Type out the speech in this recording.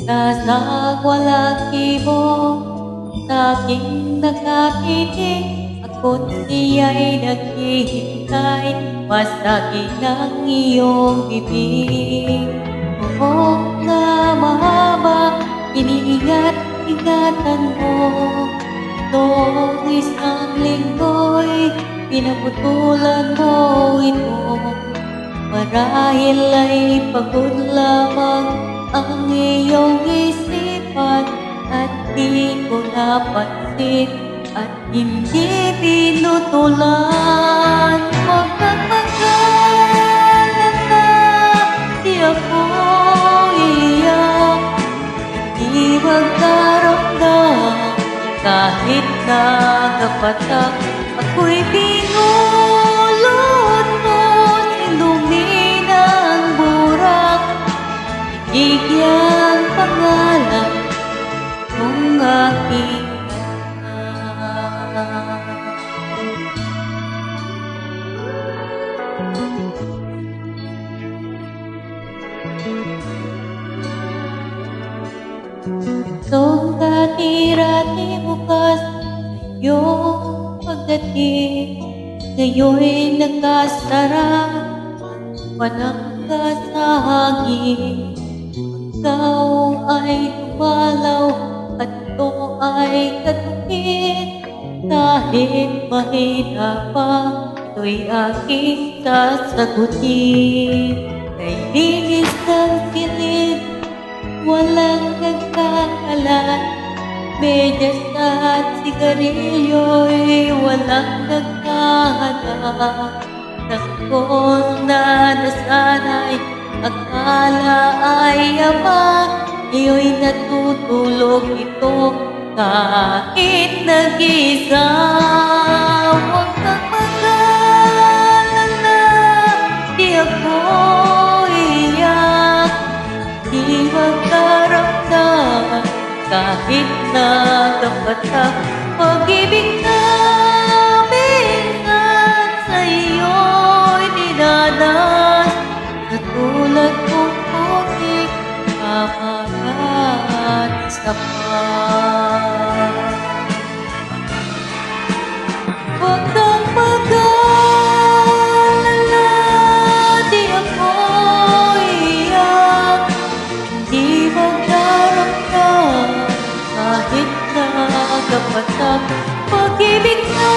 Sasawala mo sa aking nakatitig, ako't siya'y naghihintay, masakit ng iyong bibig. Oo nga mahaba, iniingat-ingatan mo. Noong isang linggo'y pinaputulan mo ito. Marahil ay pagod lamang ang iyong isipan at di ko napansin at hindi pinutulan. Huwag kang mag-alala, di ako iyak, di magkaramdam kahit nagapatak. Ako'y pinulot mo, silumi ng burak, bigyan pangalan kung aking anak. Itong dati-rati bukas sa'yong pagdating, ngayon'y nakasara, panangga sa hangin. Ikaw ay tumalaw at ito ay katukit. Kahit mahina pa, ito'y aking sasagutin. Kay linis ng silid, walang nagkakalat, medyas at sigarilyo'y walang nagkahanap. Nang kung nasanay, akala ay ama, iyo'y natutulog ito kahit nag-isa. Huwag kang mag-alala, di ako iyak, di magkaramdam kahit nagapatak. Pag-ibig na minsan sa iyo'y dinanas, katulad kong putik, kamagat sa huwag kang mag-alala, di ako iyak, di magkaramdam kahit nagapatak. Pag-ibig na